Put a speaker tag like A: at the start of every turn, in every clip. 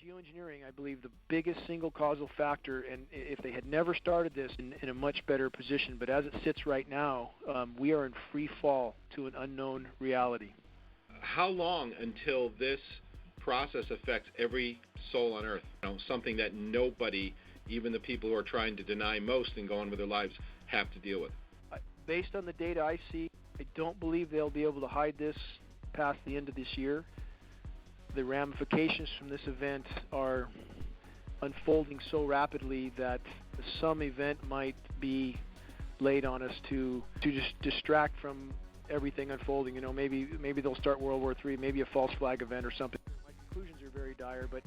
A: Geoengineering, I believe, the biggest single causal factor, and if they had never started this, in a much better position. But as it sits right now, we are in free fall to an unknown reality.
B: How long until this process affects every soul on Earth? Something that nobody, even the people who are trying to deny most and go on with their lives, have to deal with.
A: Based on the data I see, I don't believe they'll be able to hide this past the end of this year. The ramifications from this event are unfolding so rapidly that some event might be laid on us to just distract from everything unfolding. Maybe they'll start World War III, maybe a false flag event or something. My conclusions are very dire, but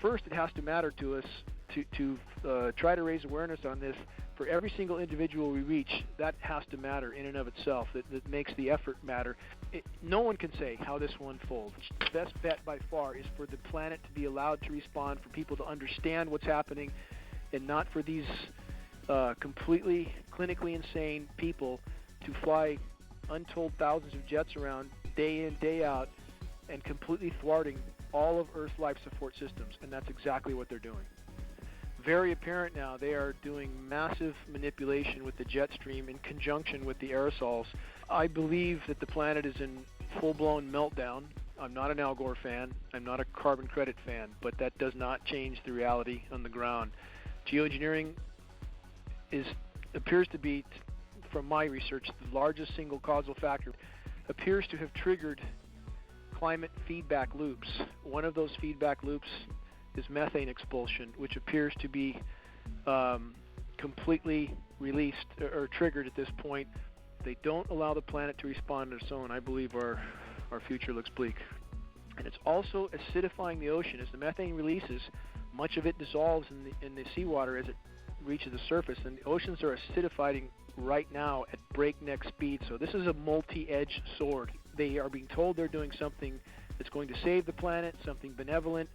A: first it has to matter to us to try to raise awareness on this. For every single individual we reach, that has to matter in and of itself. That makes the effort matter. No one can say how this will unfold. The best bet by far is for the planet to be allowed to respond, for people to understand what's happening, and not for these completely clinically insane people to fly untold thousands of jets around day in, day out, and completely thwarting all of Earth's life support systems. And that's exactly what they're doing. Very apparent now, they are doing massive manipulation with the jet stream in conjunction with the aerosols. I believe that the planet is in full-blown meltdown. I'm not an Al Gore fan. I'm not a carbon credit fan, but that does not change the reality on the ground. Geoengineering appears to be, from my research, the largest single causal factor. Appears to have triggered climate feedback loops. One of those feedback loops is methane expulsion, which appears to be completely released or triggered at this point. They don't allow the planet to respond on its own. I believe our future looks bleak. And it's also acidifying the ocean. As the methane releases, much of it dissolves in the seawater as it reaches the surface, and the oceans are acidifying right now at breakneck speed. So this is a multi-edged sword. They are being told they're doing something that's going to save the planet, something benevolent,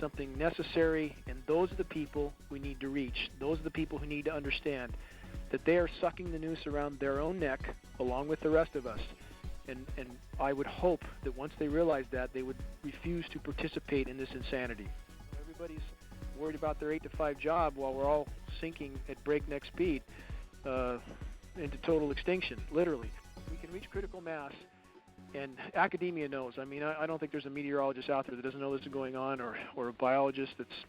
A: something necessary, and those are the people we need to reach. Those are the people who need to understand that they are sucking the noose around their own neck along with the rest of us. And I would hope that once they realize that, they would refuse to participate in this insanity. Everybody's worried about their 8-to-5 job while we're all sinking at breakneck speed into total extinction, literally. We can reach critical mass. And academia knows. I mean, I don't think there's a meteorologist out there that doesn't know this is going on, or a biologist that's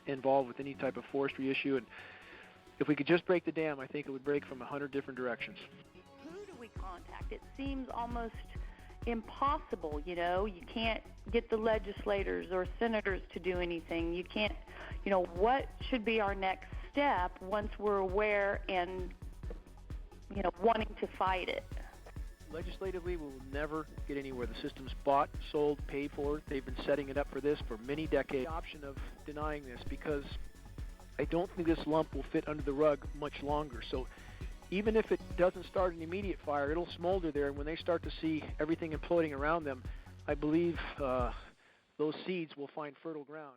A: involved with any type of forestry issue. And if we could just break the dam, I think it would break from 100 different directions.
C: Who do we contact? It seems almost impossible, You can't get the legislators or senators to do anything. You can't, what should be our next step once we're aware and, wanting to fight it?
A: Legislatively, we will never get anywhere. The system's bought, sold, paid for. They've been setting it up for this for many decades. The option of denying this, because I don't think this lump will fit under the rug much longer. So even if it doesn't start an immediate fire, it'll smolder there. And when they start to see everything imploding around them, I believe those seeds will find fertile ground.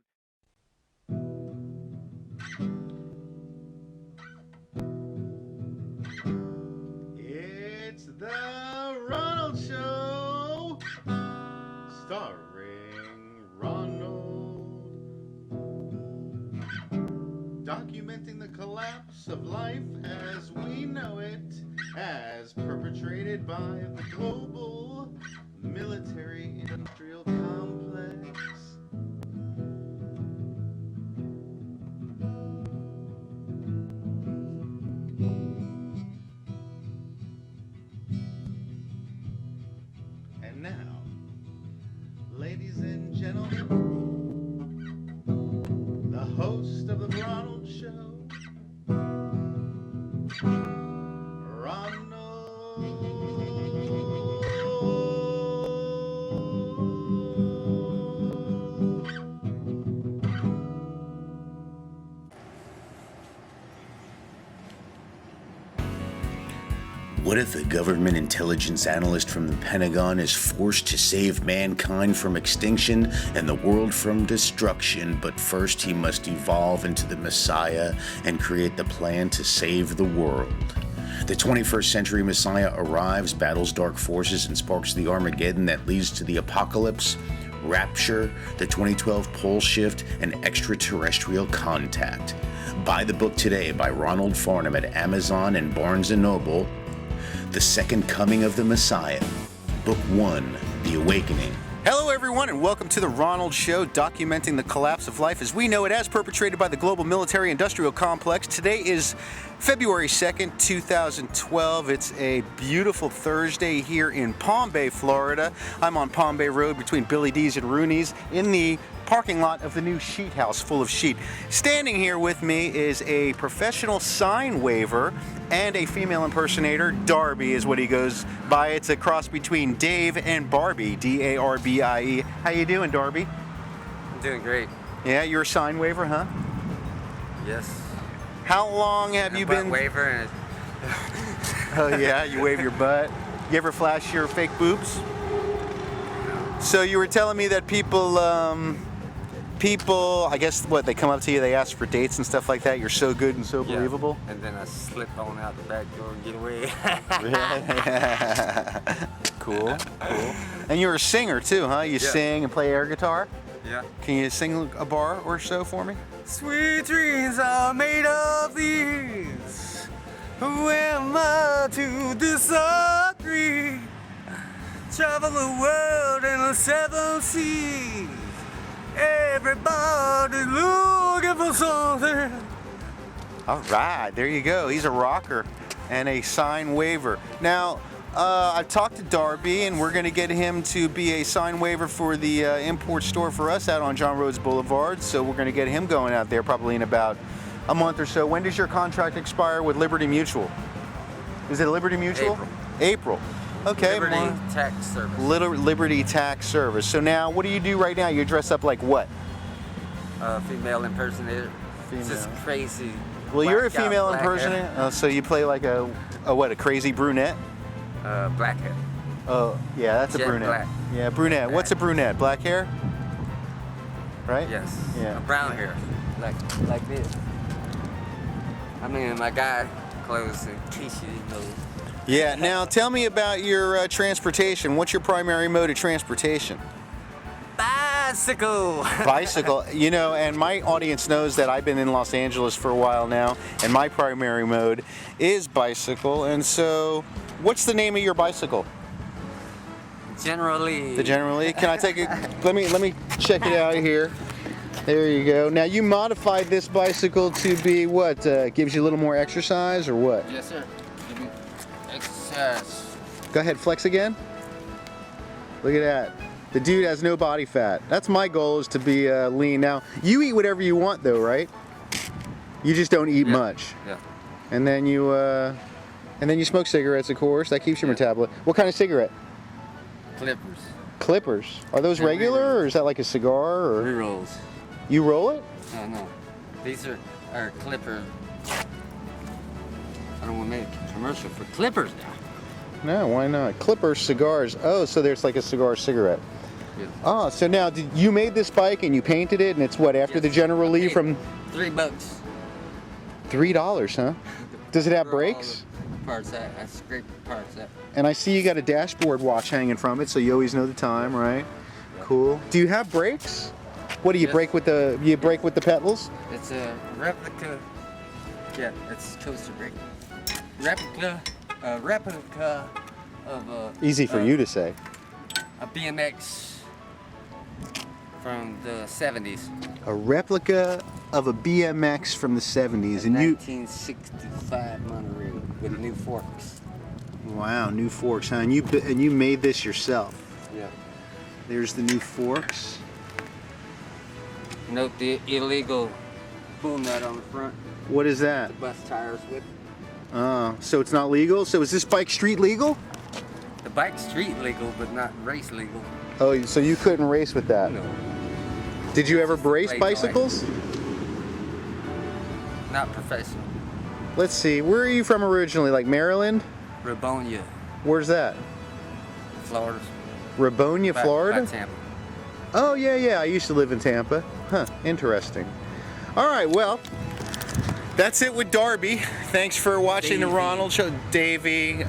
D: It's the Ronald Show, starring Ronald, documenting the collapse of life as we know it, as perpetrated by the global military-industrial complex. And now, ladies and gentlemen, the host of the Ronald Show, Ronald.
E: What if a government intelligence analyst from the Pentagon is forced to save mankind from extinction and the world from destruction, but first he must evolve into the Messiah and create the plan to save the world? The 21st century Messiah arrives, battles dark forces, and sparks the Armageddon that leads to the apocalypse. Rapture, the 2012 Pole Shift, and Extraterrestrial Contact. Buy the book today by Ronald Farnham at Amazon and Barnes & Noble. The Second Coming of the Messiah, Book 1, The Awakening.
F: Hello everyone and welcome to the Ronald Show, documenting the collapse of life as we know it as perpetrated by the global military-industrial complex. Today is February 2nd, 2012. It's a beautiful Thursday here in Palm Bay, Florida. I'm on Palm Bay Road between Billy D's and Rooney's in the parking lot of the new sheet house full of sheet. Standing here with me is a professional sign waver and a female impersonator. Darbie is what he goes by. It's a cross between Dave and Barbie, D-A-R-B-I-E. How you doing, Darbie?
G: I'm doing great.
F: Yeah, you're a sign waver, huh?
G: Yes.
F: How long have you been...
G: Waver and
F: Oh yeah, you wave your butt. You ever flash your fake boobs? So you were telling me that people, I guess, what, they come up to you, they ask for dates and stuff like that. You're so good and so believable.
G: And then I slip on out the back door and get away.
F: Really? Cool. And you're a singer too, huh? You sing and play air guitar?
G: Yeah.
F: Can you sing a bar or so for me?
G: Sweet dreams are made of these. Who am I to disagree? Travel the world in the seven seas. Everybody looking for something.
F: All right, there you go. He's a rocker and a sign waver. Now, I've talked to Darbie, and we're going to get him to be a sign waver for the import store for us out on John Rhodes Boulevard. So we're going to get him going out there probably in about a month or so. When does your contract expire with Liberty Mutual? Is it Liberty Mutual? April. Okay.
G: Liberty Tax Service.
F: Liberty Tax Service. So now, what do you do right now? You dress up like what?
G: Female impersonator.
F: Female.
G: Just crazy.
F: Well, you're a female impersonator. So you play like a crazy brunette?
G: Black hair.
F: Oh, yeah, that's
G: Jet
F: a brunette.
G: black.
F: Yeah, brunette.
G: Black.
F: What's a brunette? Black hair? Right?
G: Yes.
F: Yeah.
G: Brown hair. Like this. I'm in my guy clothes in case you didn't know.
F: Yeah, now tell me about your transportation. What's your primary mode of transportation?
G: Bicycle.
F: Bicycle. You know, and my audience knows that I've been in Los Angeles for a while now, and my primary mode is bicycle. And so, what's the name of your bicycle?
G: Generally.
F: The General Lee. Can I take it? Let me check it out here. There you go. Now you modified this bicycle to be what? Gives you a little more exercise or what?
G: Yes, sir. Give me exercise.
F: Go ahead, flex again. Look at that. The dude has no body fat. That's my goal, is to be lean. Now, you eat whatever you want though, right? You just don't eat much.
G: Yeah.
F: And then you smoke cigarettes, of course. That keeps your metabolism. What kind of cigarette?
G: Clippers.
F: Clippers. Are those regular, or is that like a cigar? Or
G: Re-rolls.
F: you roll it?
G: No. These are Clipper. I don't want to make a commercial for Clippers now.
F: No, why not? Clipper cigars. Oh, so there's like a cigar cigarette.
G: Yeah.
F: Oh, so now you made this bike and you painted it, and it's what, after the General Lee from
G: $3.
F: $3, huh? Does it have brakes?
G: Parts out. I scraped the parts out.
F: And I see you got a dashboard watch hanging from it, so you always know the time, right? Cool. Do you have brakes? What do you brake with the? You brake with the pedals?
G: It's a replica. Yeah, it's coaster brake. Replica of a.
F: Easy for you to say.
G: A BMX from the 70s.
F: A replica of a BMX from the 70s, and
G: 1965 Monterey with new forks.
F: Wow, new forks, huh? And you made this yourself.
G: Yeah.
F: There's the new forks.
G: Note the illegal boom nut on the front.
F: What is that?
G: The bus tires with.
F: So it's not legal? So is this bike street legal?
G: The bike's street legal, but not race legal.
F: Oh, so you couldn't race with that?
G: No.
F: Did you ever brace
G: Play
F: bicycles?
G: Not professional.
F: Let's see, where are you from originally? Like Maryland?
G: Rabonia,
F: Where's that?
G: Florida.
F: Rabonia, Florida?
G: By Tampa.
F: Oh, yeah, I used to live in Tampa. Huh, interesting. All right, well, That's it with Darbie. Thanks for watching the Ronald Show. Davey,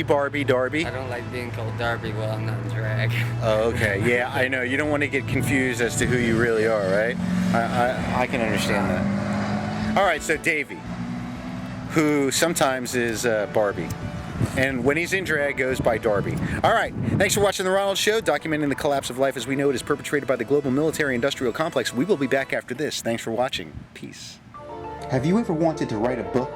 F: Barbie, Darbie.
G: I don't like being called Darbie while I'm not in drag.
F: Oh, okay. Yeah, I know. You don't want to get confused as to who you really are, right? I can understand that. All right, so Davey, who sometimes is Barbie. And when he's in drag, goes by Darbie. All right. Thanks for watching The Ronald Show, documenting the collapse of life as we know it is perpetrated by the global military-industrial complex. We will be back after this. Thanks for watching. Peace.
E: Have you ever wanted to write a book?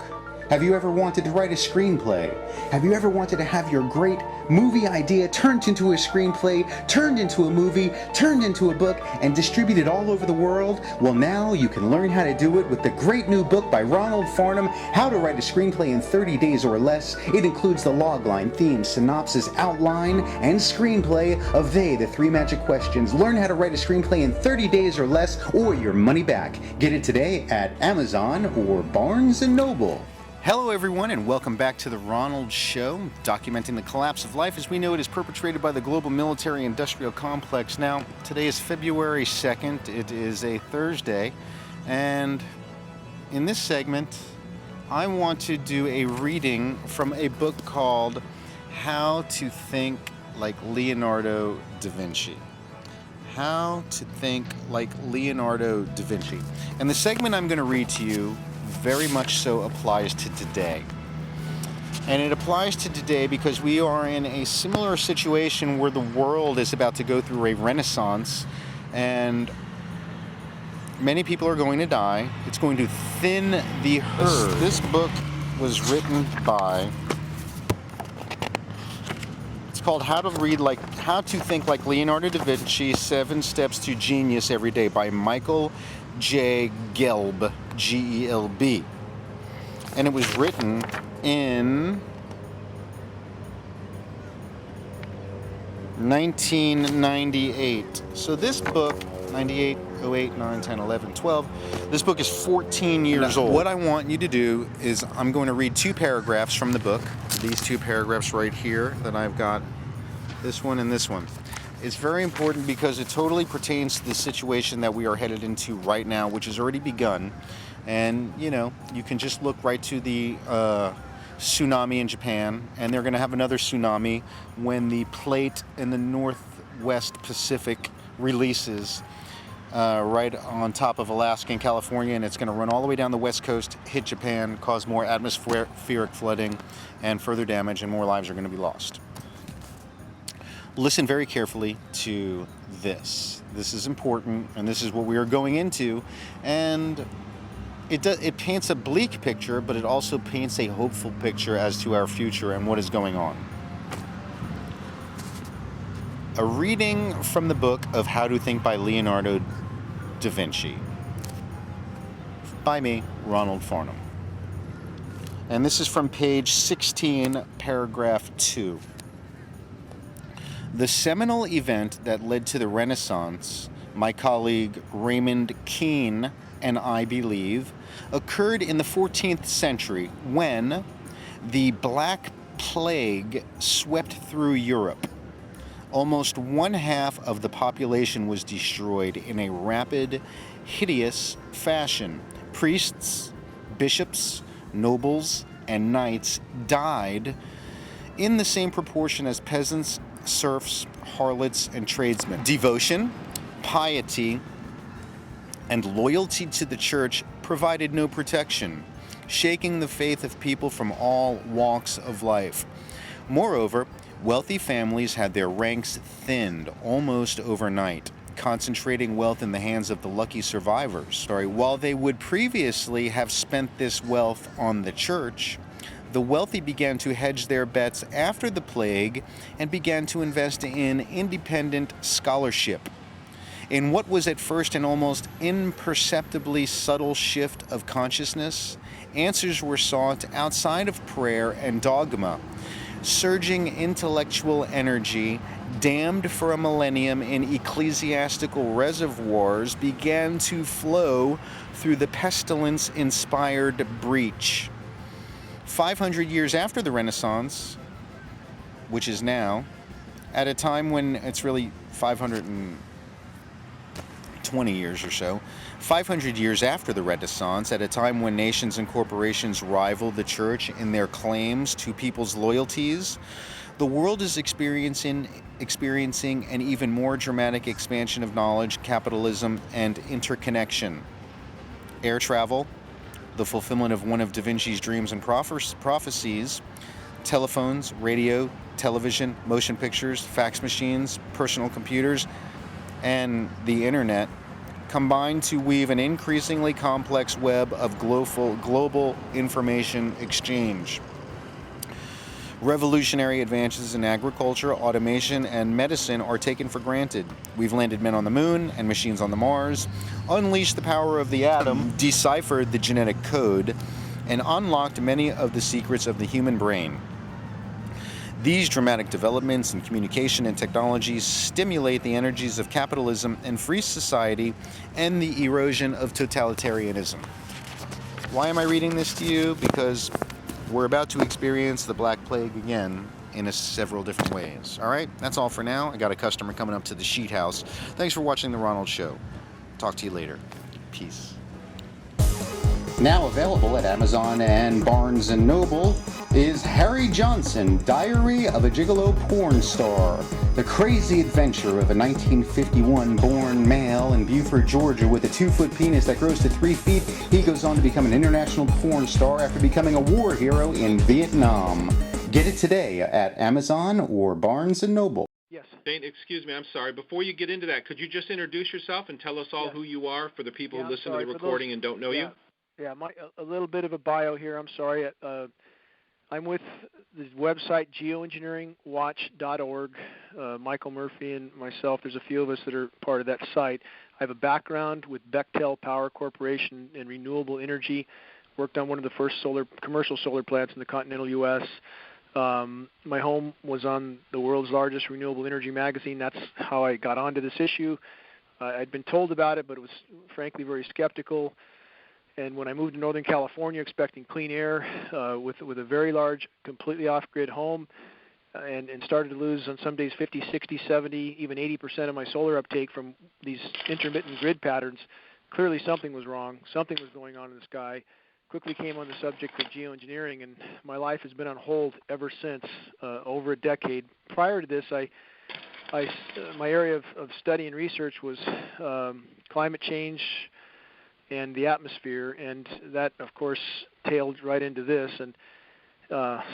E: Have you ever wanted to write a screenplay? Have you ever wanted to have your great movie idea turned into a screenplay, turned into a movie, turned into a book, and distributed all over the world? Well, now you can learn how to do it with the great new book by Ronald Farnham, How to Write a Screenplay in 30 Days or Less. It includes the logline, theme, synopsis, outline, and screenplay of the three magic questions. Learn how to write a screenplay in 30 days or less, or your money back. Get it today at Amazon or Barnes & Noble.
F: Hello, everyone, and welcome back to The Ronald Show, documenting the collapse of life as we know it is perpetrated by the global military-industrial complex. Now, today is February 2nd. It is a Thursday, and in this segment, I want to do a reading from a book called How to Think Like Leonardo da Vinci. How to Think Like Leonardo da Vinci. And the segment I'm going to read to you very much so applies to today. And it applies to today because we are in a similar situation where the world is about to go through a renaissance and many people are going to die. It's going to thin the herd. This book was written by, it's called How to Think Like Leonardo da Vinci, 7 Steps to Genius Every Day by Michael J. Gelb, G-E-L-B. And it was written in 1998. So this book, 98, 08, 9, 10, 11, 12, this book is 14 years old. What I want you to do is I'm going to read 2 paragraphs from the book. These 2 paragraphs right here that I've got, this one and this one. It's very important because it totally pertains to the situation that we are headed into right now, which has already begun. And, you know, you can just look right to the tsunami in Japan, and they're going to have another tsunami when the plate in the Northwest Pacific releases right on top of Alaska and California, and it's going to run all the way down the west coast, hit Japan, cause more atmospheric flooding and further damage, and more lives are going to be lost. Listen very carefully to this. This is important, and this is what we are going into. And it paints a bleak picture, but it also paints a hopeful picture as to our future and what is going on. A reading from the book of How to Think by Leonardo da Vinci. By me, Ronald Farnham. And this is from page 16, paragraph 2. The seminal event that led to the Renaissance, my colleague Raymond Keane and I believe, occurred in the 14th century when the Black Plague swept through Europe. Almost 1/2 of the population was destroyed in a rapid, hideous fashion. Priests, bishops, nobles, and knights died in the same proportion as peasants, serfs, harlots, and tradesmen. Devotion, piety, and loyalty to the church provided no protection, shaking the faith of people from all walks of life. Moreover, wealthy families had their ranks thinned almost overnight, concentrating wealth in the hands of the lucky survivors. While they would previously have spent this wealth on the church, the wealthy began to hedge their bets after the plague and began to invest in independent scholarship. In what was at first an almost imperceptibly subtle shift of consciousness, answers were sought outside of prayer and dogma. Surging intellectual energy, dammed for a millennium in ecclesiastical reservoirs, began to flow through the pestilence-inspired breach. 500 years after the Renaissance, which is now, at a time when it's really 500 20 years or so, 500 years after the Renaissance, at a time when nations and corporations rival the church in their claims to people's loyalties, the world is experiencing an even more dramatic expansion of knowledge, capitalism, and interconnection. Air travel, the fulfillment of one of Da Vinci's dreams and prophecies, telephones, radio, television, motion pictures, fax machines, personal computers, and the internet combine to weave an increasingly complex web of global information exchange. Revolutionary advances in agriculture, automation, and medicine are taken for granted. We've landed men on the moon and machines on the Mars, unleashed the power of the atom, deciphered the genetic code, and unlocked many of the secrets of the human brain. These dramatic developments in communication and technology stimulate the energies of capitalism and free society and the erosion of totalitarianism. Why am I reading this to you? Because we're about to experience the Black Plague again in several different ways. All right, that's all for now. I got a customer coming up to the sheet house. Thanks for watching The Ronald Show. Talk to you later. Peace.
E: Now available at Amazon and Barnes & Noble is Harry Johnson, Diary of a Gigolo Porn Star. The crazy adventure of a 1951-born male in Beaufort, Georgia with a 2-foot penis that grows to 3 feet. He goes on to become an international porn star after becoming a war hero in Vietnam. Get it today at Amazon or Barnes & Noble.
A: Yes.
B: Dane, excuse me, I'm sorry. Before you get into that, could you just introduce yourself and tell us all who you are for the people who listen to the recording and don't know you?
A: Yeah, a little bit of a bio here. I'm sorry. I'm with the website geoengineeringwatch.org. Michael Murphy and myself, there's a few of us that are part of that site. I have a background with Bechtel Power Corporation in renewable energy. Worked on one of the first commercial solar plants in the continental U.S. My home was on the world's largest renewable energy magazine. That's how I got onto this issue. I'd been told about it, but it was frankly very skeptical. And when I moved to Northern California expecting clean air with a very large, completely off-grid home and started to lose on some days 50, 60, 70, even 80% of my solar uptake from these intermittent grid patterns, clearly something was wrong. Something was going on in the sky. Quickly came on the subject of geoengineering, and my life has been on hold ever since, over a decade. Prior to this, my area of study and research was climate change and the atmosphere, and that, of course, tailed right into this. And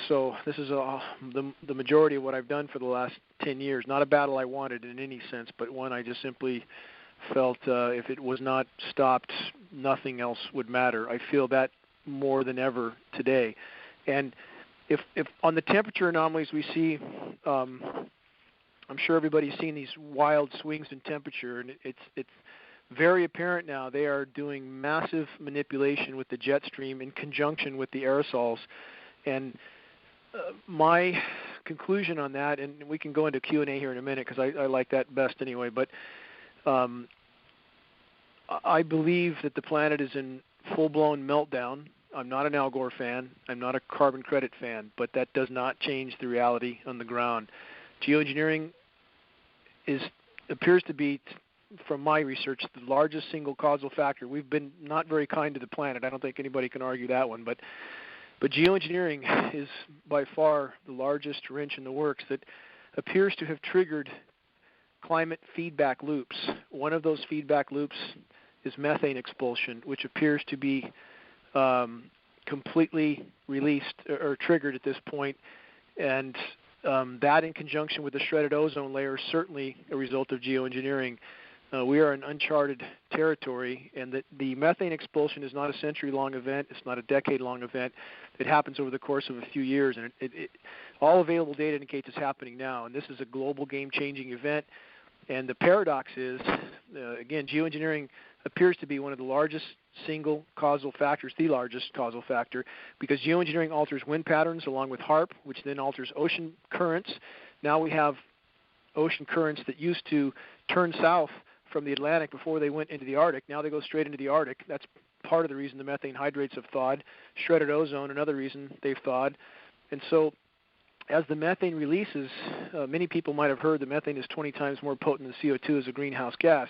A: so this is the majority of what I've done for the last 10 years. Not a battle I wanted in any sense, but one I just simply felt if it was not stopped, nothing else would matter. I feel that more than ever today. And if on the temperature anomalies we see, I'm sure everybody's seen these wild swings in temperature, and it's very apparent now they are doing massive manipulation with the jet stream in conjunction with the aerosols. And my conclusion on that, and we can go into Q&A here in a minute because I like that best anyway, but I believe that the planet is in full-blown meltdown. I'm not an Al Gore fan. I'm not a carbon credit fan, but that does not change the reality on the ground. Geoengineering appears to be, from my research, the largest single causal factor. We've been not very kind to the planet. I don't think anybody can argue that one. But geoengineering is by far the largest wrench in the works that appears to have triggered climate feedback loops. One of those feedback loops is methane expulsion, which appears to be completely released or triggered at this point. And that in conjunction with the shredded ozone layer is certainly a result of geoengineering. We are in uncharted territory, and the methane expulsion is not a century-long event. It's not a decade-long event. It happens over the course of a few years, and all available data indicates it's happening now. And this is a global game-changing event. And the paradox is, again, geoengineering appears to be one of the largest single causal factors, the largest causal factor, because geoengineering alters wind patterns along with HARP, which then alters ocean currents. Now we have ocean currents that used to turn south from the Atlantic before they went into the Arctic. Now they go straight into the Arctic. That's part of the reason the methane hydrates have thawed. Shredded ozone, another reason they've thawed. And so as the methane releases, many people might have heard that methane is 20 times more potent than CO2 as a greenhouse gas.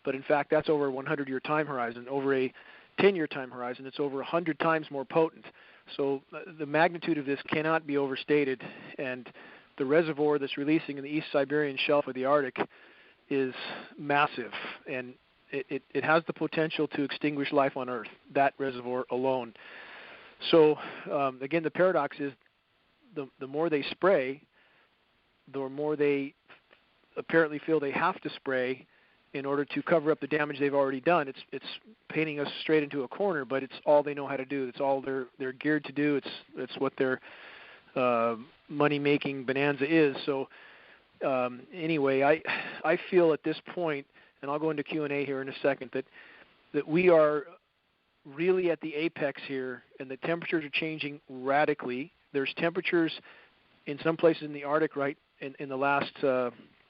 A: but in fact that's over a 100-year time horizon. Over a 10-year time horizon, it's over 100 times more potent. So the magnitude of this cannot be overstated, and the reservoir that's releasing in the East Siberian shelf of the Arctic is massive, and it has the potential to extinguish life on Earth, that reservoir alone. So again, the paradox is the more they spray, the more they apparently feel they have to spray in order to cover up the damage they've already done. It's painting us straight into a corner, but it's all they know how to do. It's all they're geared to do. It's what their money-making bonanza is. So anyway, I feel at this point, and I'll go into Q&A here in a second, that we are really at the apex here, and the temperatures are changing radically. There's temperatures in some places in the Arctic right in the last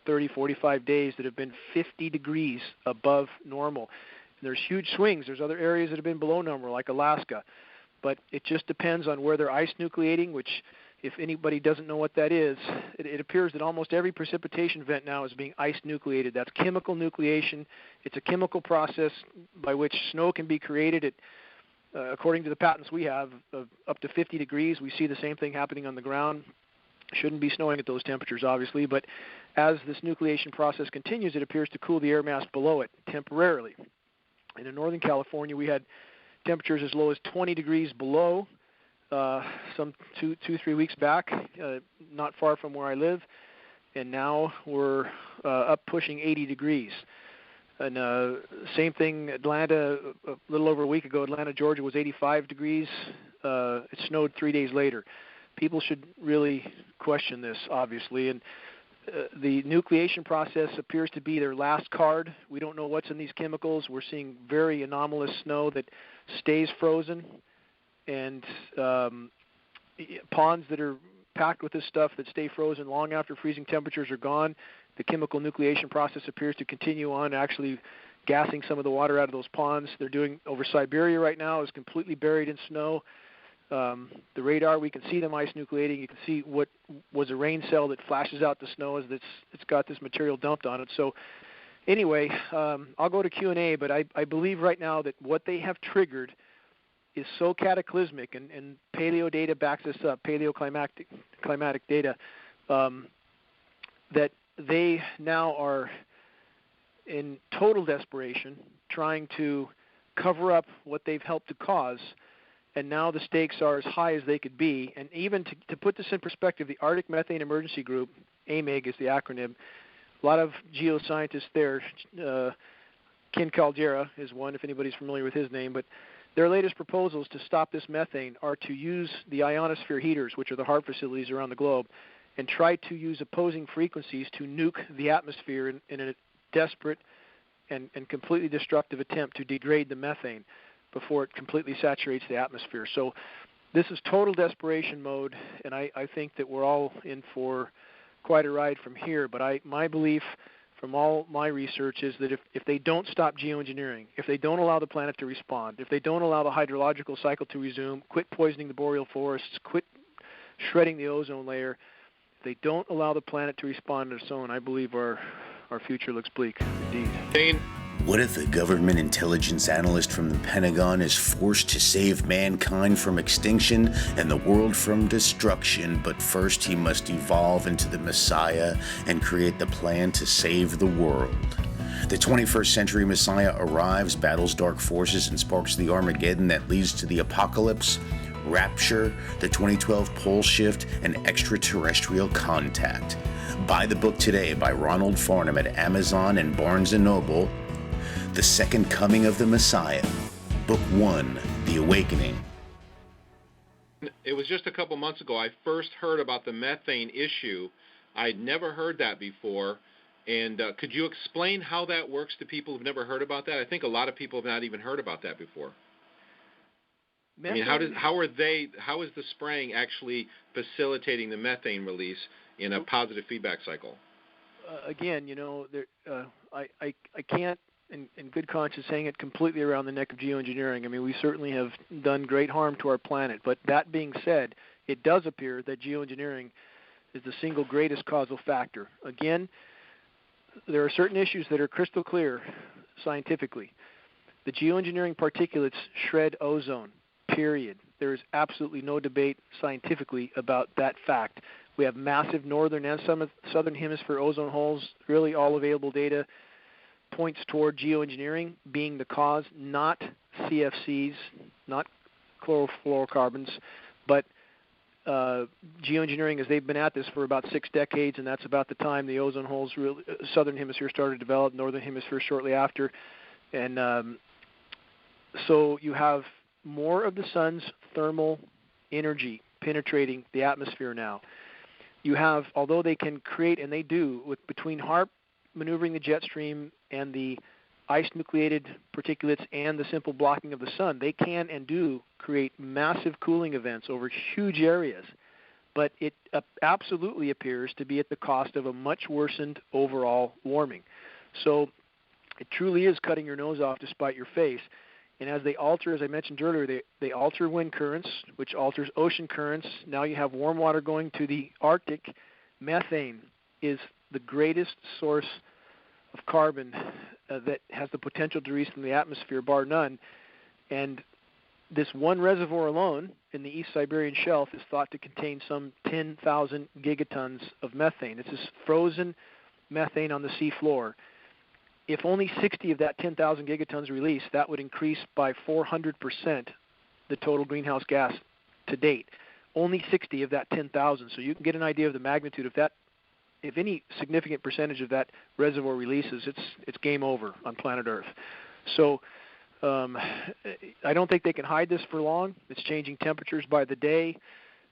A: 30, 45 days that have been 50 degrees above normal. And there's huge swings. There's other areas that have been below normal, like Alaska. But it just depends on where they're ice nucleating, which, if anybody doesn't know what that is, it appears that almost every precipitation event now is being ice nucleated. That's chemical nucleation. It's a chemical process by which snow can be created at, according to the patents we have, of up to 50 degrees. We see the same thing happening on the ground. Shouldn't be snowing at those temperatures, obviously, but as this nucleation process continues, it appears to cool the air mass below it temporarily. And in Northern California, we had temperatures as low as 20 degrees below some 2-3 weeks back, not far from where I live, and now we're up pushing 80 degrees. And same thing, Atlanta, a little over a week ago, Atlanta, Georgia was 85 degrees. It snowed 3 days later. People should really question this, obviously, and the nucleation process appears to be their last card. We don't know what's in these chemicals. We're seeing very anomalous snow that stays frozen, and ponds that are packed with this stuff that stay frozen long after freezing temperatures are gone. The chemical nucleation process appears to continue on, actually gassing some of the water out of those ponds. They're doing over Siberia right now, is completely buried in snow. The radar, we can see them ice nucleating. You can see what was a rain cell that flashes out the snow as it's got this material dumped on it. So anyway, I'll go to Q&A, but I believe right now that what they have triggered is so cataclysmic, and paleo data backs this up, paleoclimatic data, that they now are in total desperation trying to cover up what they've helped to cause. And now the stakes are as high as they could be. And even to put this in perspective, the Arctic Methane Emergency Group, AMEG is the acronym, a lot of geoscientists there, Ken Caldera is one, if anybody's familiar with his name, but their latest proposals to stop this methane are to use the ionosphere heaters, which are the HAARP facilities around the globe, and try to use opposing frequencies to nuke the atmosphere in a desperate and completely destructive attempt to degrade the methane before it completely saturates the atmosphere. So this is total desperation mode, and I think that we're all in for quite a ride from here. But my belief from all my research is that if they don't stop geoengineering, if they don't allow the planet to respond, if they don't allow the hydrological cycle to resume, quit poisoning the boreal forests, quit shredding the ozone layer, if they don't allow the planet to respond on its own, I believe our future looks bleak indeed.
B: Dane.
E: What if a government intelligence analyst from the Pentagon is forced to save mankind from extinction and the world from destruction, but first he must evolve into the Messiah and create the plan to save the world? The 21st century Messiah arrives, battles dark forces, and sparks the Armageddon that leads to the apocalypse, rapture, the 2012 pole shift, and extraterrestrial contact. Buy the book today by Ronald Farnham at Amazon and Barnes & Noble. The Second Coming of the Messiah, Book 1, The Awakening.
B: It was just a couple months ago I first heard about the methane issue. I'd never heard that before. And could you explain how that works to people who've never heard about that? I think a lot of people have not even heard about that before. Methane, I mean, how is the spraying actually facilitating the methane release in a positive feedback cycle?
A: Again, I can't in good conscience hang it completely around the neck of geoengineering. I mean, we certainly have done great harm to our planet. But that being said, it does appear that geoengineering is the single greatest causal factor. Again, there are certain issues that are crystal clear. scientifically. The geoengineering particulates shred ozone, period. There is absolutely no debate scientifically about that fact. We have massive northern and southern hemisphere ozone holes. Really all available data points toward geoengineering being the cause, not CFCs, not chlorofluorocarbons, but geoengineering, as they've been at this for about 6 decades, and that's about the time the ozone holes, really, southern hemisphere started to develop, northern hemisphere shortly after. And so you have more of the sun's thermal energy penetrating the atmosphere now. You have, although they can create, and they do, with between HAARP maneuvering the jet stream and the ice-nucleated particulates and the simple blocking of the sun, they can and do create massive cooling events over huge areas. But it absolutely appears to be at the cost of a much worsened overall warming. So it truly is cutting your nose off to spite your face. And as they alter, as I mentioned earlier, they alter wind currents, which alters ocean currents. Now you have warm water going to the Arctic. Methane is the greatest source of carbon that has the potential to release from the atmosphere, bar none. And this one reservoir alone in the East Siberian Shelf is thought to contain some 10,000 gigatons of methane. This is frozen methane on the sea floor. If only 60 of that 10,000 gigatons released, that would increase by 400% the total greenhouse gas to date. Only 60 of that 10,000. So you can get an idea of the magnitude of that. If any significant percentage of that reservoir releases, it's game over on planet Earth. So I don't think they can hide this for long. It's changing temperatures by the day,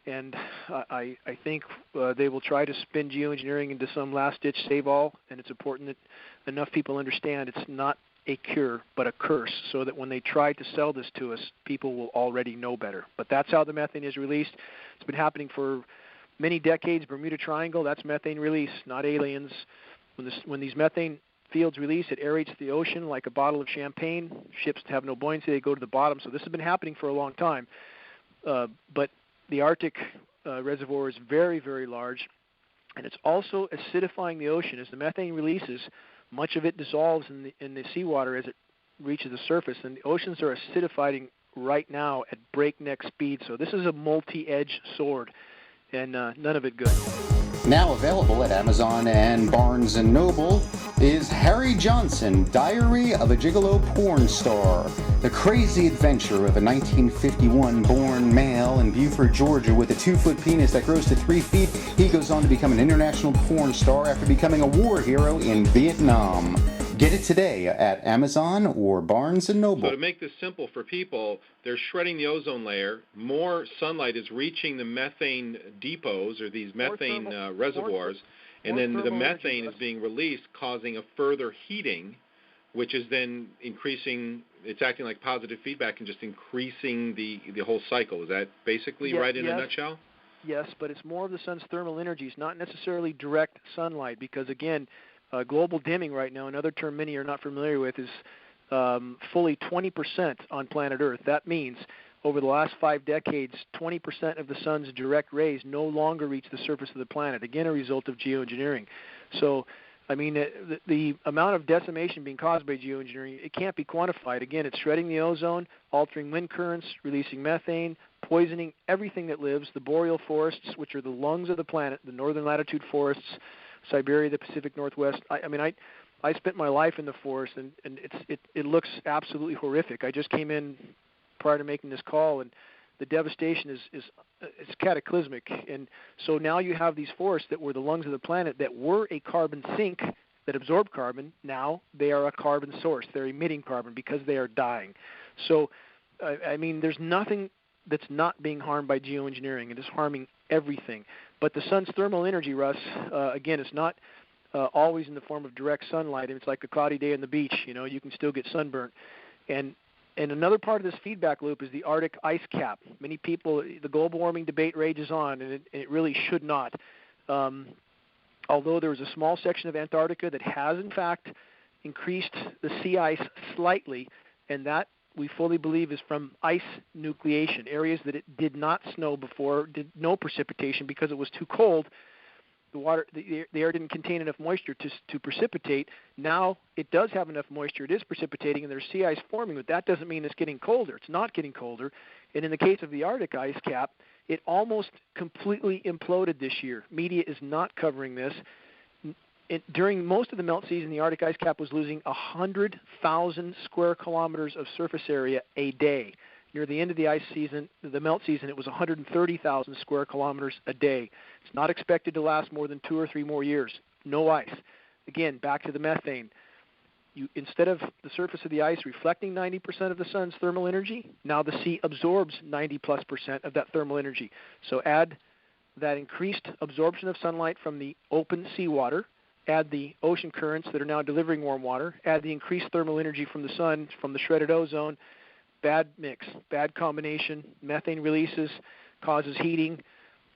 A: and I think they will try to spin geoengineering into some last-ditch save-all, and it's important that enough people understand it's not a cure but a curse, so that when they try to sell this to us, people will already know better. But that's how the methane is released. It's been happening for many decades. Bermuda Triangle, that's methane release, not aliens. When these methane fields release, it aerates the ocean like a bottle of champagne. Ships have no buoyancy, they go to the bottom. So this has been happening for a long time. But the Arctic reservoir is very, very large, and it's also acidifying the ocean. As the methane releases, much of it dissolves in the seawater as it reaches the surface, and the oceans are acidifying right now at breakneck speed. So this is a multi-edged sword, and none of it good.
F: Now available at Amazon and Barnes & Noble is Harry Johnson, Diary of a Gigolo Porn Star. The crazy adventure of a 1951-born male in Beaufort, Georgia with a 2-foot penis that grows to 3 feet. He goes on to become an international porn star after becoming a war hero in Vietnam. Get it today at Amazon or Barnes & Noble.
B: So to make this simple for people, they're shredding the ozone layer. More sunlight is reaching the methane depots or these methane reservoirs, and then the methane is being released, causing a further heating, which is then increasing. It's acting like positive feedback and just increasing the whole cycle. Is that basically right in a nutshell?
A: Yes, but it's more of the sun's thermal energies, not necessarily direct sunlight, because again, global dimming right now, another term many are not familiar with, is fully 20% on planet Earth. That means over the last 5 decades, 20% of the sun's direct rays no longer reach the surface of the planet, again a result of geoengineering. So, I mean, the amount of decimation being caused by geoengineering, it can't be quantified. Again, it's shredding the ozone, altering wind currents, releasing methane, poisoning everything that lives, the boreal forests, which are the lungs of the planet, the northern latitude forests, Siberia, the Pacific Northwest. I spent my life in the forest, and it looks absolutely horrific. I just came in prior to making this call, and the devastation is cataclysmic. And so now you have these forests that were the lungs of the planet that were a carbon sink that absorbed carbon. Now they are a carbon source. They're emitting carbon because they are dying. So, I mean, there's nothing that's not being harmed by geoengineering. It is harming everything. But the sun's thermal energy, Russ, again, it's not always in the form of direct sunlight. It's like a cloudy day on the beach. You know, you can still get sunburnt. And another part of this feedback loop is the Arctic ice cap. Many people, the global warming debate rages on, and it really should not. Although there is a small section of Antarctica that has, in fact, increased the sea ice slightly, and that we fully believe is from ice nucleation, areas that it did not snow before, did no precipitation because it was too cold. the air didn't contain enough moisture to precipitate. Now it does have enough moisture. It is precipitating, and there's sea ice forming, but that doesn't mean it's getting colder. It's not getting colder. And in the case of the Arctic ice cap, it almost completely imploded this year. Media is not covering this. During most of the melt season, the Arctic ice cap was losing 100,000 square kilometers of surface area a day. Near the end of the ice season, the melt season, it was 130,000 square kilometers a day. It's not expected to last more than 2 or 3 more years. No ice. Again, back to the methane. Instead of the surface of the ice reflecting 90% of the sun's thermal energy, now the sea absorbs 90+% of that thermal energy. So add that increased absorption of sunlight from the open seawater, add the ocean currents that are now delivering warm water, add the increased thermal energy from the sun, from the shredded ozone. Bad mix, bad combination. Methane releases, causes heating,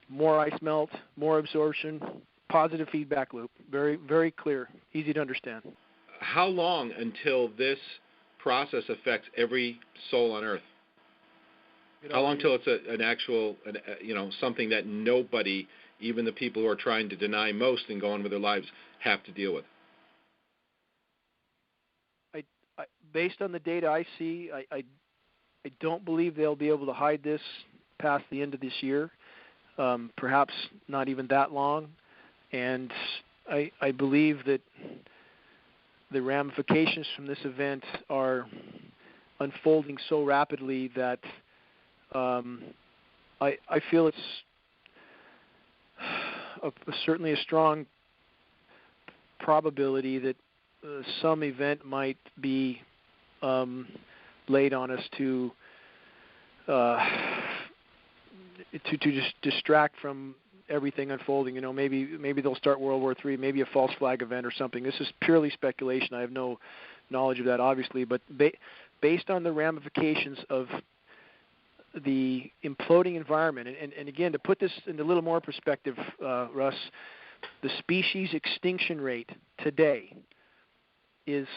A: more ice melt, more absorption, positive feedback loop. Very, very clear, easy to understand.
B: How long until this process affects every soul on Earth? How long till it's an actual, something that nobody, even the people who are trying to deny most and go on with their lives, have to deal with?
A: Based on the data I see, I don't believe they'll be able to hide this past the end of this year, perhaps not even that long. And I believe that the ramifications from this event are unfolding so rapidly that I feel it's certainly a strong probability that some event might be laid on us to just distract from everything unfolding. Maybe they'll start World War III, maybe a false flag event or something. This is purely speculation. I have no knowledge of that, obviously, but based on the ramifications of the imploding environment, and again, to put this in a little more perspective, Russ, the species extinction rate today is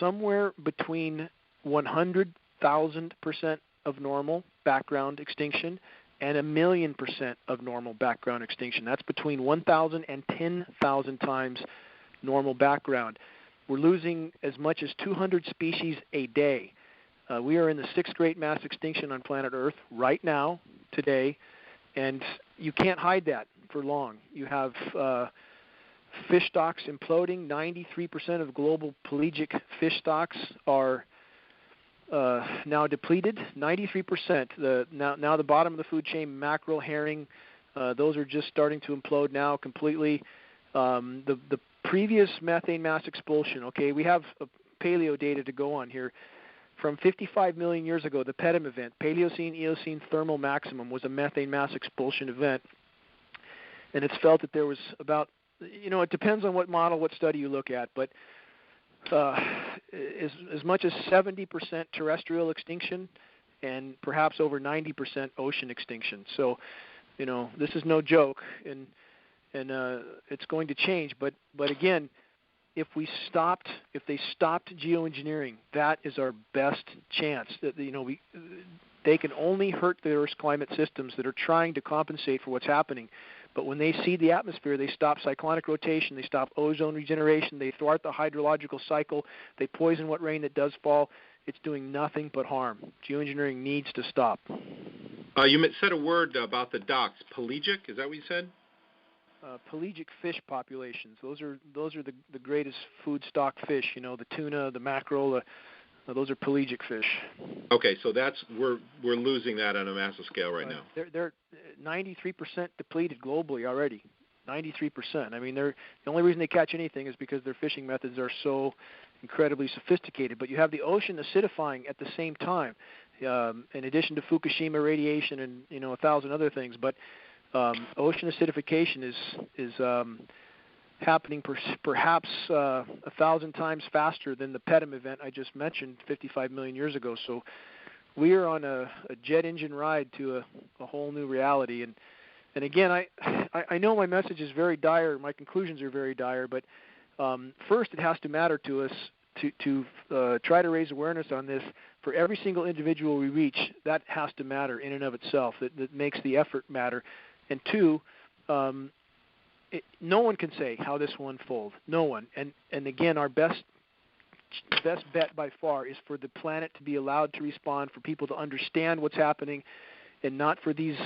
A: somewhere between 100,000% of normal background extinction and 1,000,000% of normal background extinction. That's between 1,000 and 10,000 times normal background. We're losing as much as 200 species a day. We are in the 6th great mass extinction on planet Earth right now, today, and you can't hide that for long. You have fish stocks imploding. 93% of global pelagic fish stocks are now depleted. 93%. Now the bottom of the food chain, mackerel, herring, those are just starting to implode now completely. The previous methane mass expulsion, okay, we have paleo data to go on here. From 55 million years ago, the PETM event, Paleocene-Eocene thermal maximum, was a methane mass expulsion event. And it's felt that there was about, it depends on what model, what study you look at, but as much as 70% terrestrial extinction and perhaps over 90% ocean extinction. So, this is no joke, and it's going to change. But again, if they stopped geoengineering, that is our best chance. That they can only hurt the Earth's climate systems that are trying to compensate for what's happening. But when they seed the atmosphere, they stop cyclonic rotation, they stop ozone regeneration, they thwart the hydrological cycle, they poison what rain that does fall. It's doing nothing but harm. Geoengineering needs to stop.
B: You said a word about the docks. Pelagic, is that what you said?
A: Pelagic fish populations. Those are the greatest food stock fish. The tuna, the mackerel. Those are pelagic fish.
B: Okay, so we're losing that on a massive scale right now.
A: They're 93% depleted globally already. 93%. I mean, the only reason they catch anything is because their fishing methods are so incredibly sophisticated. But you have the ocean acidifying at the same time, in addition to Fukushima radiation and 1,000 other things. But ocean acidification is happening perhaps 1,000 times faster than the PETM event I just mentioned 55 million years ago. So we are on a jet engine ride to a whole new reality. And again, I know my message is very dire, my conclusions are very dire, but first it has to matter to us to try to raise awareness on this. For every single individual we reach, that has to matter in and of itself. That makes the effort matter. And two, no one can say how this will unfold. No one. And again, our best bet by far is for the planet to be allowed to respond, for people to understand what's happening, and not for these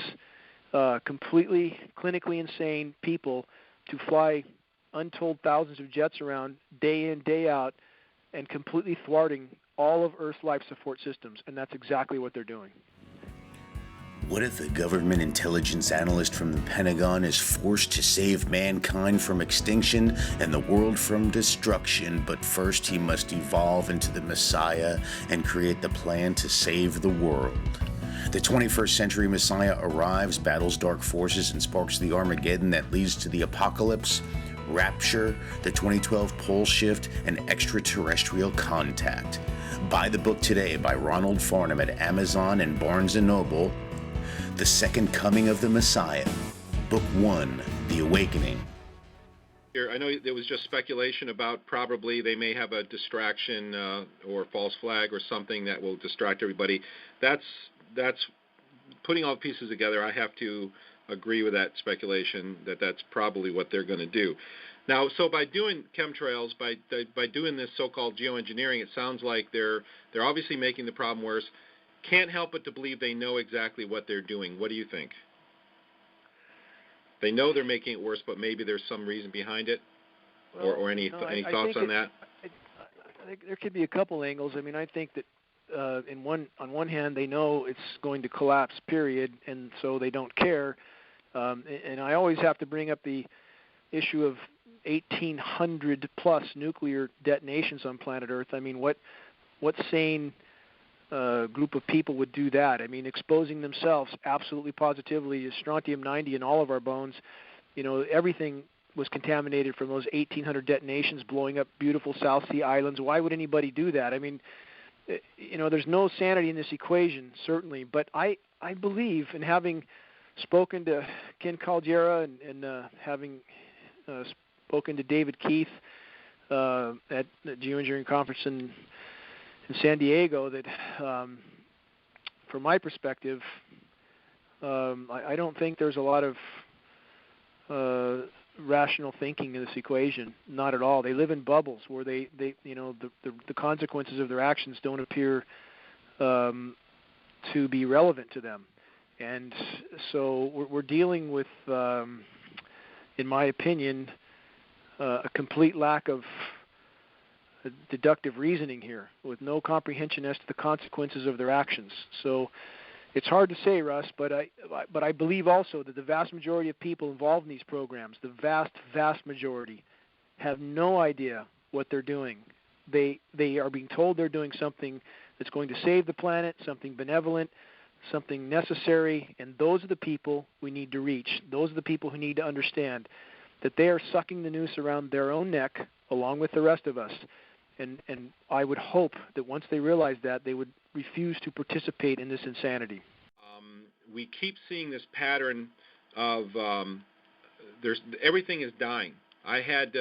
A: completely clinically insane people to fly untold thousands of jets around day in, day out, and completely thwarting all of Earth's life support systems. And that's exactly what they're doing.
E: What if a government intelligence analyst from the Pentagon is forced to save mankind from extinction and the world from destruction, but first he must evolve into the Messiah and create the plan to save the world? The 21st century Messiah arrives, battles dark forces, and sparks the Armageddon that leads to the apocalypse, rapture, the 2012 pole shift, and extraterrestrial contact. Buy the book today by Ronald Farnham at Amazon and Barnes & Noble. The Second Coming of the Messiah, Book 1, The Awakening.
B: I know there was just speculation about probably they may have a distraction or false flag or something that will distract everybody. That's putting all the pieces together. I have to agree with that speculation that that's probably what they're going to do. Now, so by doing chemtrails, by doing this so-called geoengineering, it sounds like they're obviously making the problem worse. Can't help but to believe they know exactly what they're doing. What do you think? They know they're making it worse, but maybe there's some reason behind it, or any thoughts on that?
A: I think there could be a couple angles. I mean, I think that on one hand, they know it's going to collapse, period, and so they don't care. And I always have to bring up the issue of 1,800 plus nuclear detonations on planet Earth. I mean, what sane group of people would do that? I mean, exposing themselves absolutely positively is strontium-90 in all of our bones. You know, everything was contaminated from those 1,800 detonations blowing up beautiful South Sea islands. Why would anybody do that? I mean, you know, there's no sanity in this equation, certainly. But I believe, in having spoken to Ken Caldeira and having spoken to David Keith at the Geoengineering Conference in San Diego, that from my perspective, I don't think there's a lot of rational thinking in this equation. Not at all. They live in bubbles where they you know, the consequences of their actions don't appear to be relevant to them. And so we're dealing with, in my opinion, a complete lack of deductive reasoning here, with no comprehension as to the consequences of their actions. So it's hard to say, Russ, but I believe also that the vast majority of people involved in these programs, the vast majority, have no idea what they're doing. They are being told they're doing something that's going to save the planet, something benevolent, something necessary, and those are the people we need to reach. Those are the people who need to understand that they are sucking the noose around their own neck along with the rest of us. And I would hope that once they realize that, they would refuse to participate in this insanity.
B: We keep seeing this pattern of everything is dying. I had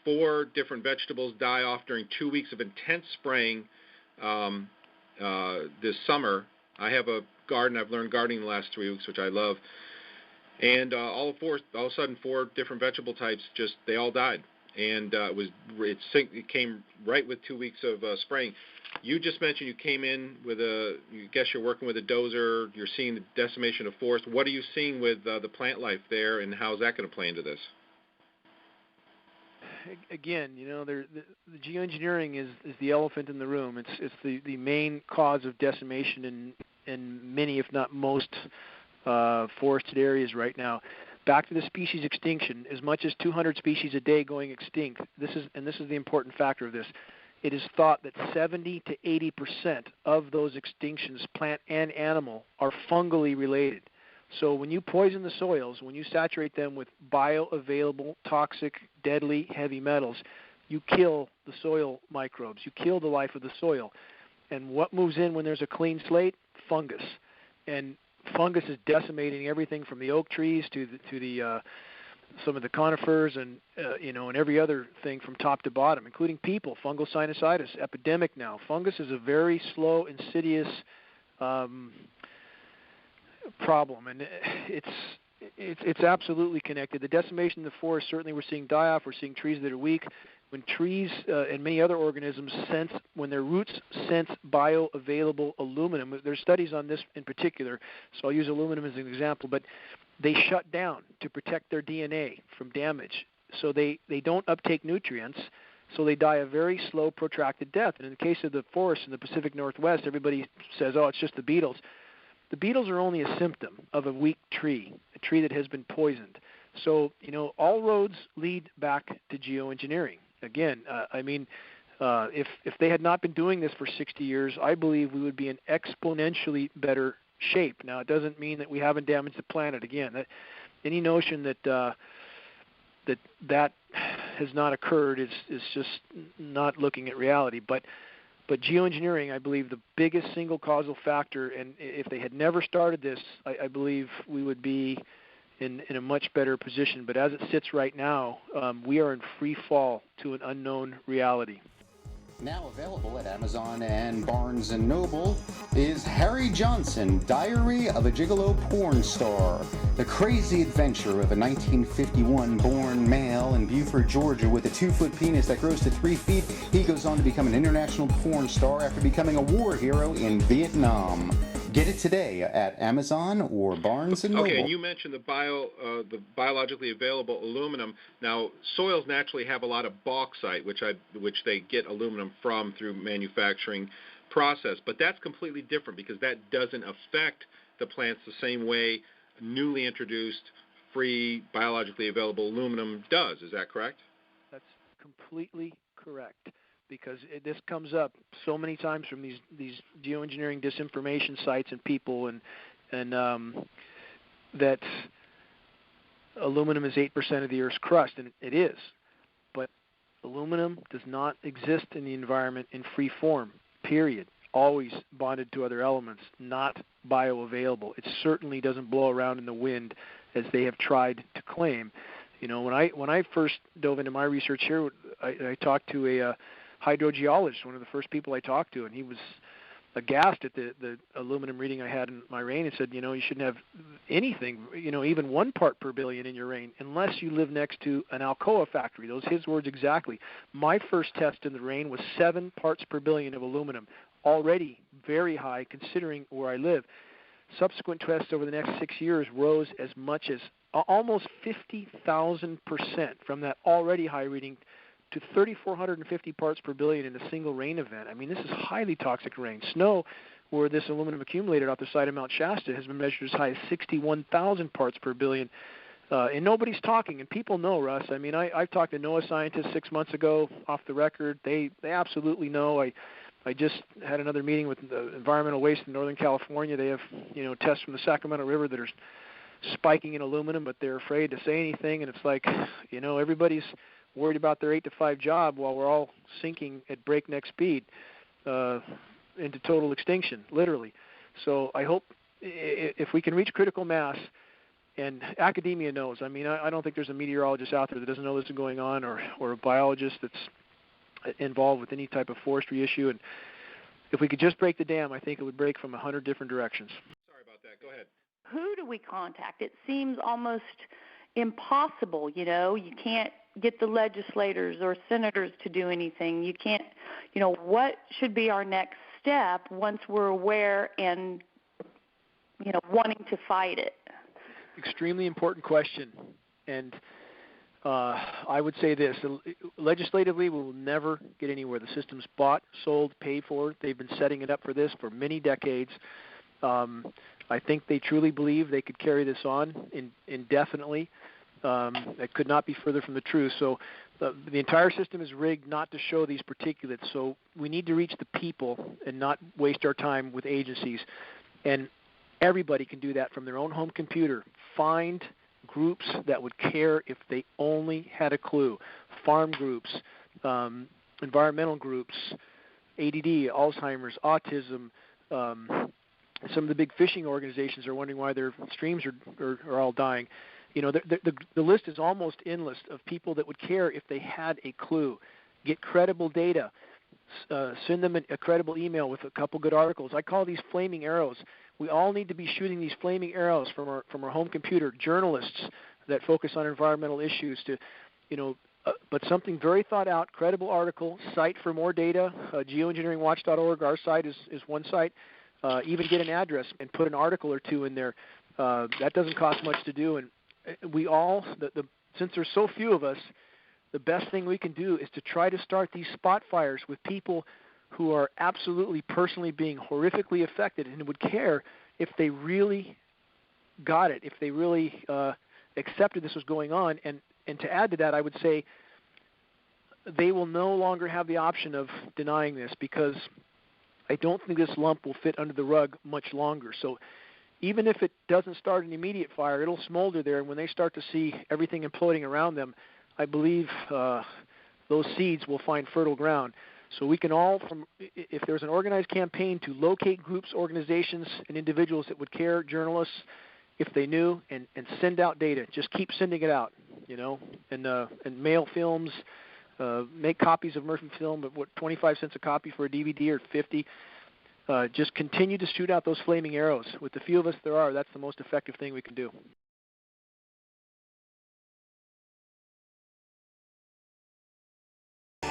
B: 4 different vegetables die off during 2 weeks of intense spraying this summer. I have a garden. I've learned gardening the last 3 weeks, which I love. And all of a sudden, 4 different vegetable types they all died. And it came right with 2 weeks of spraying. You just mentioned you came in with you're working with a dozer. You're seeing the decimation of forest. What are you seeing with the plant life there, and how's that going to play into this?
A: Again, you know, the geoengineering is the elephant in the room. It's the main cause of decimation in many, if not most, forested areas right now. Back to the species extinction, as much as 200 species a day going extinct. This is the important factor of this. It is thought that 70 to 80% of those extinctions, plant and animal, are fungally related. So when you poison the soils, when you saturate them with bioavailable, toxic, deadly heavy metals, you kill the soil microbes. You kill the life of the soil. And what moves in when there's a clean slate? Fungus. And fungus is decimating everything from the oak trees to the some of the conifers and and every other thing from top to bottom, including people. Fungal sinusitis epidemic now. Fungus is a very slow, insidious problem, and It's absolutely connected. The decimation of the forest, certainly we're seeing die-off, we're seeing trees that are weak. When trees and many other organisms when their roots sense bioavailable aluminum, there's studies on this in particular, so I'll use aluminum as an example, but they shut down to protect their DNA from damage. So they don't uptake nutrients, so they die a very slow, protracted death. And in the case of the forests in the Pacific Northwest, everybody says, oh, it's just the beetles. The beetles are only a symptom of a weak tree, a tree that has been poisoned. So, all roads lead back to geoengineering. Again, if they had not been doing this for 60 years, I believe we would be in exponentially better shape. Now, it doesn't mean that we haven't damaged the planet. Again, any notion that that has not occurred is just not looking at reality. But geoengineering, I believe, the biggest single causal factor, and if they had never started this, I believe we would be in a much better position. But as it sits right now, we are in free fall to an unknown reality.
F: Now available at Amazon and Barnes & Noble is Harry Johnson, Diary of a Gigolo Porn Star. The crazy adventure of a 1951-born male in Beaufort, Georgia with a 2-foot penis that grows to 3 feet. He goes on to become an international porn star after becoming a war hero in Vietnam. Get it today at Amazon or Barnes & Noble.
B: Okay, and you mentioned the biologically available aluminum. Now, soils naturally have a lot of bauxite, which they get aluminum from through manufacturing process. But that's completely different because that doesn't affect the plants the same way newly introduced free biologically available aluminum does. Is that correct?
A: That's completely correct. Because this comes up so many times from these geoengineering disinformation sites and people, and that aluminum is 8% of the Earth's crust, and it is. But aluminum does not exist in the environment in free form, period. Always bonded to other elements, not bioavailable. It certainly doesn't blow around in the wind as they have tried to claim. When I first dove into my research here, I talked to a hydrogeologist, one of the first people I talked to, and he was aghast at the aluminum reading I had in my rain and said, you shouldn't have anything, even 1 part per billion in your rain unless you live next to an Alcoa factory. Those his words exactly. My first test in the rain was 7 parts per billion of aluminum, already very high considering where I live. Subsequent tests over the next 6 years rose as much as almost 50,000% from that already high reading to 3,450 parts per billion in a single rain event. This is highly toxic rain. Snow, where this aluminum accumulated off the side of Mount Shasta, has been measured as high as 61,000 parts per billion. And nobody's talking, and people know, Russ. I've talked to NOAA scientists 6 months ago off the record. They absolutely know. I just had another meeting with the environmental waste in Northern California. They have, tests from the Sacramento River that are spiking in aluminum, but they're afraid to say anything. And it's like, everybody's worried about their 8-to-5 job while we're all sinking at breakneck speed into total extinction, literally. So I hope if we can reach critical mass, and academia knows. I don't think there's a meteorologist out there that doesn't know this is going on, or a biologist that's involved with any type of forestry issue. And if we could just break the dam, I think it would break from 100 different directions.
B: Sorry about that. Go ahead.
C: Who do we contact? It seems almost impossible, You can't get the legislators or senators to do anything. You can't, what should be our next step once we're aware and, wanting to fight it?
A: Extremely important question. And I would say this, legislatively we will never get anywhere. The system's bought, sold, paid for. They've been setting it up for this for many decades. I think they truly believe they could carry this on indefinitely. That could not be further from the truth. So the entire system is rigged not to show these particulates. So we need to reach the people and not waste our time with agencies. And everybody can do that from their own home computer. Find groups that would care if they only had a clue. Farm groups, environmental groups, ADD, Alzheimer's, autism. Some of the big fishing organizations are wondering why their streams are all dying. The list is almost endless of people that would care if they had a clue. Get credible data. send them a credible email with a couple good articles. I call these flaming arrows. We all need to be shooting these flaming arrows from our home computer. Journalists that focus on environmental issues to, but something very thought out, credible article, cite for more data. Geoengineeringwatch.org, our site is one site. Even get an address and put an article or two in there. That doesn't cost much to do, and we all, since there's so few of us, the best thing we can do is to try to start these spot fires with people who are absolutely personally being horrifically affected and would care if they really got it, if they really accepted this was going on. And to add to that, I would say they will no longer have the option of denying this, because I don't think this lump will fit under the rug much longer. So even if it doesn't start an immediate fire, it'll smolder there, and when they start to see everything imploding around them, I believe those seeds will find fertile ground. So we can all, if there's an organized campaign to locate groups, organizations, and individuals that would care, journalists, if they knew, and send out data. Just keep sending it out, and mail films, make copies of Murphy film at 25 cents a copy for a DVD or 50. Just continue to shoot out those flaming arrows. With the few of us there are, that's the most effective thing we can do.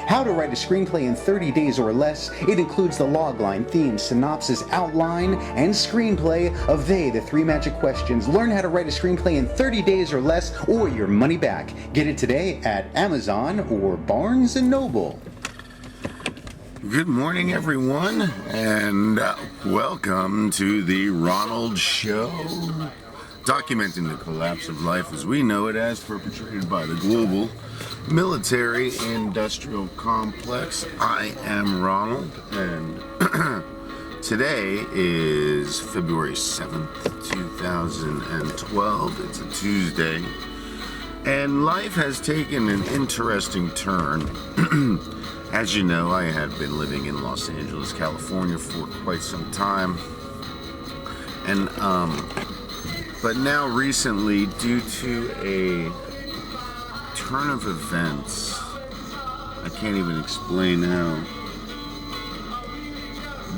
F: How to write a screenplay in 30 days or less. It includes the logline, theme, synopsis, outline, and screenplay of the 3 magic questions. Learn how to write a screenplay in 30 days or less, or your money back. Get it today at Amazon or Barnes & Noble.
E: Good morning, everyone, and welcome to the Ronald Show, documenting the collapse of life as we know it, as perpetrated by the global military-industrial complex. I am Ronald, and today is February 7th, 2012. It's a Tuesday, and life has taken an interesting turn. As you know, I had been living in Los Angeles, California for quite some time, and but now recently, due to a turn of events, I can't even explain how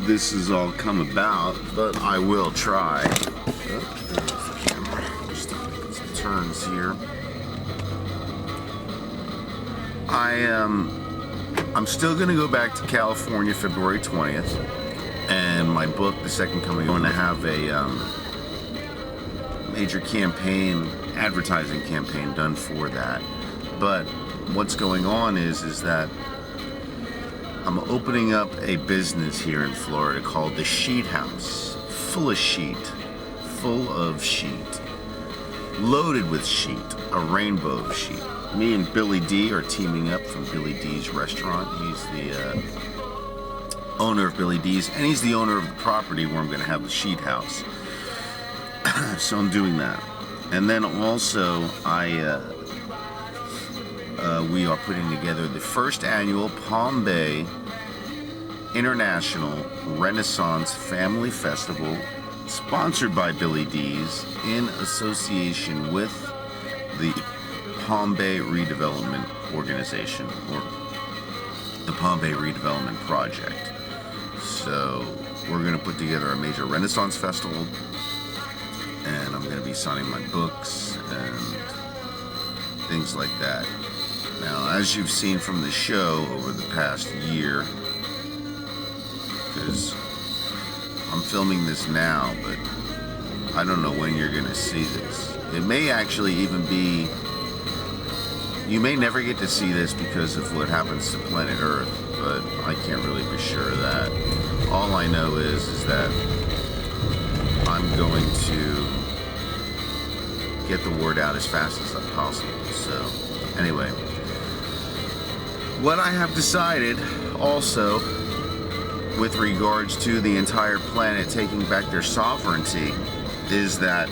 E: this has all come about, but I will try. Oh, there's the camera. Just making some turns here. I'm still going to go back to California February 20th, and my book, The Second Coming, I'm going to have a major campaign, advertising campaign done for that. But what's going on is that I'm opening up a business here in Florida called the Sheet House, full of sheet, loaded with sheet, a rainbow of sheet. Me and Billy D are teaming up from Billy D's restaurant. He's the owner of Billy D's, and he's the owner of the property where I'm going to have the Sheet House. So I'm doing that. And then also, we are putting together the first annual Palm Bay International Renaissance Family Festival, sponsored by Billy D's in association with the Palm Bay Redevelopment Organization, or the Palm Bay Redevelopment Project. So we're going to put together a major Renaissance Festival, and I'm going to be signing my books and things like that. Now, as you've seen from the show over the past year, because I'm filming this now, but I don't know when you're going to see this. It may actually even be, you may never get to see this because of what happens to planet Earth, but I can't really be sure of that. All I know is that I'm going to get the word out as fast as possible. So, anyway, what I have decided also with regards to the entire planet taking back their sovereignty is that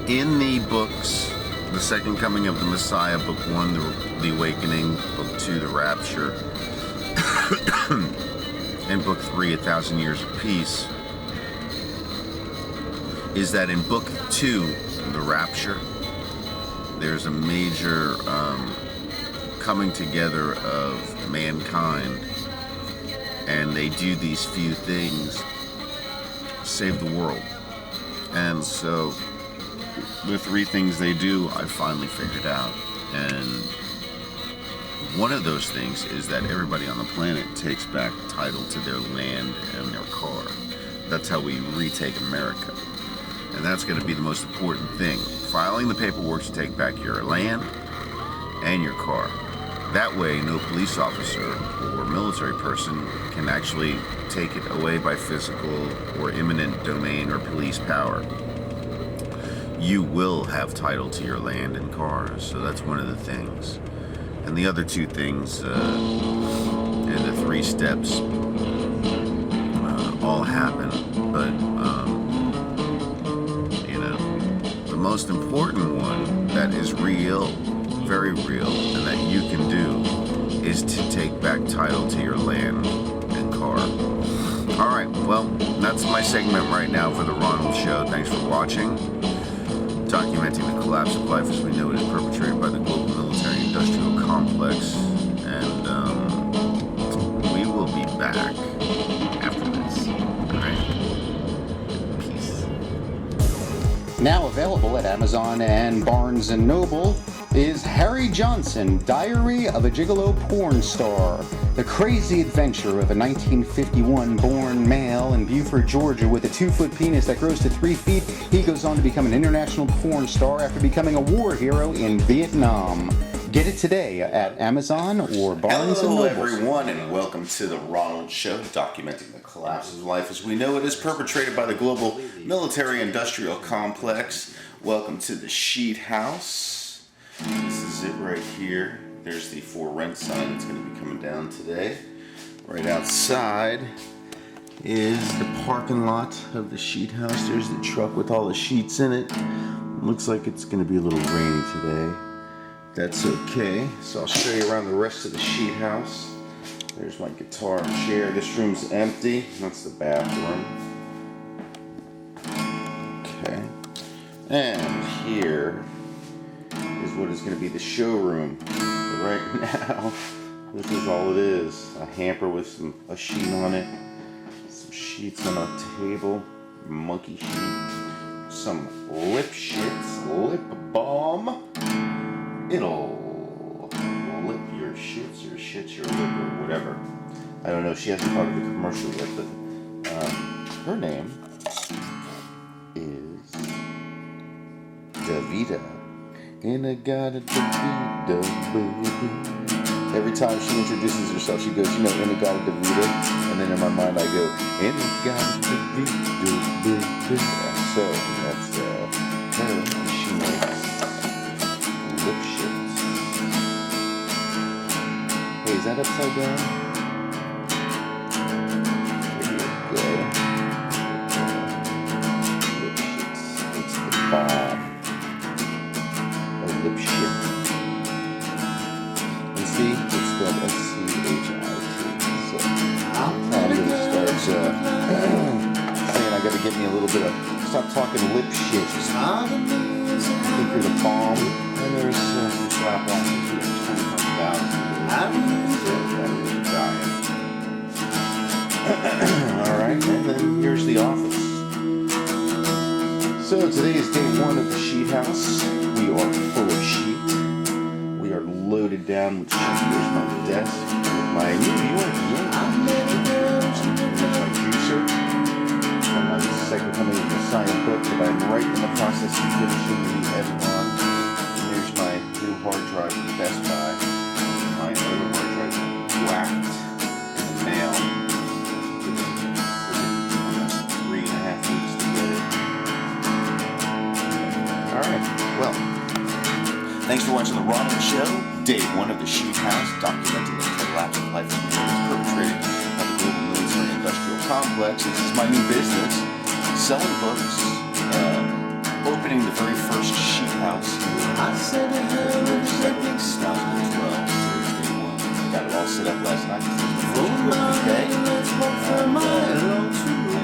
E: in the books, The Second Coming of the Messiah, Book 1, The Awakening, Book 2, The Rapture, and Book 3, 1,000 Years of Peace, is that in Book 2, The Rapture, there's a major coming together of mankind, and they do these few things, save the world. And so the three things they do, I finally figured out. And one of those things is that everybody on the planet takes back title to their land and their car. That's how we retake America. And that's going to be the most important thing. Filing the paperwork to take back your land and your car. That way, no police officer or military person can actually take it away by physical or eminent domain or police power. You will have title to your land and cars, so that's one of the things. And the other two things, and the three steps, all happen, but the most important one that is real, very real, and that you can do is to take back title to your land and car. All right, well, that's my segment right now for the Ronald Show. Thanks for watching. Documenting the collapse of life as we know it is perpetrated by the global military-industrial complex. And we will be back after this. All right? Peace.
F: Now available at Amazon and Barnes & Noble is Harry Johnson, Diary of a Gigolo Porn Star. The crazy adventure of a 1951-born male in Beaufort, Georgia with a 2-foot penis that grows to 3 feet. He goes on to become an international porn star after becoming a war hero in Vietnam. Get it today at Amazon or Barnes & Noble.
E: Hello, everyone, and welcome to the Ronald Show, documenting the collapse of life as we know it is perpetrated by the global military-industrial complex. Welcome to the Sheet House. This is it right here. There's the for rent sign that's going to be coming down today. Right outside is the parking lot of the Sheet House. There's the truck with all the sheets in it. Looks like it's going to be a little rainy today. That's okay. So I'll show you around the rest of the Sheet House. There's my guitar and chair. This room's empty. That's the bathroom. Okay. And here is what is going to be the showroom. But right now, this is all it is. A hamper with a sheet on it. Some sheets on a table. Monkey sheet. Some lip shits. Lip balm. It'll lip your shits or shits your lip or whatever. I don't know. She hasn't thought of the commercial yet, but her name is Davida. And I got a Davida, baby. Every time she introduces herself, she goes, and I got a Davida. And then in my mind, I go, and I got a Davida, baby. So that's her. She makes lip shits. Hey, is that upside down? There you go. Lip shits. It's the bomb. Lip shit. And see, it's spelled S-C-H-I-T. So, I'm going to start saying I got to get me a little bit of, stop talking lip shit. Just think you're the bomb. And there's some slap on it too. Just kind of comes down. Alright, and then here's the office. So today is day one of the Sheet House. We are full of sheet. We are loaded down with sheet. There's my desk with my New York Yankees. There's my juicer. This is second coming with the signed book that I'm right in the process of finishing the edit on. And here's my new hard drive from Best Buy. My other hard drive whacked in the mail. Within 3.5 weeks to get it. Alright, well, thanks for watching the Ronald Show, day one of the Sheet House, documenting the collapse of life that is perpetrated by the global military-industrial complex. This is my new business, selling books, opening the very first Sheet House in February 2nd, 2012. Got it all set up last night. Okay. I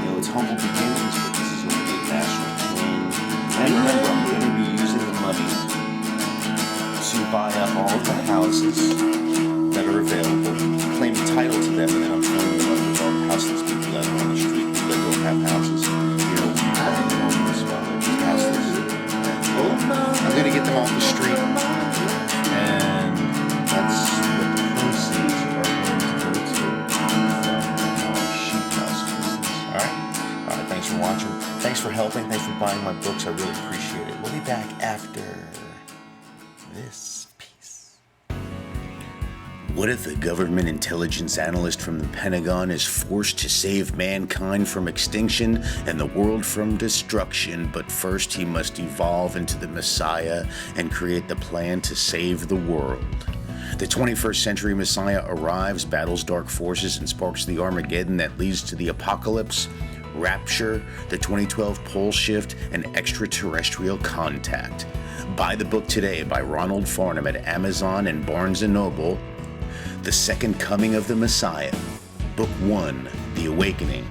E: know it's humble beginnings, but this is going to be a national chain. And remember, I'm going to be using the money to buy up all of the houses that are available for helping. Thanks for buying my books. I really appreciate it. We'll be back after this piece. What if a government intelligence analyst from the Pentagon is forced to save mankind from extinction and the world from destruction, but first he must evolve into the Messiah and create the plan to save the world? The 21st century Messiah arrives, battles dark forces, and sparks the Armageddon that leads to the apocalypse, rapture, the 2012 pole shift, and extraterrestrial contact. Buy the book today by Ronald Farnham at Amazon and Barnes & Noble. The Second Coming of the Messiah, Book 1, The Awakening.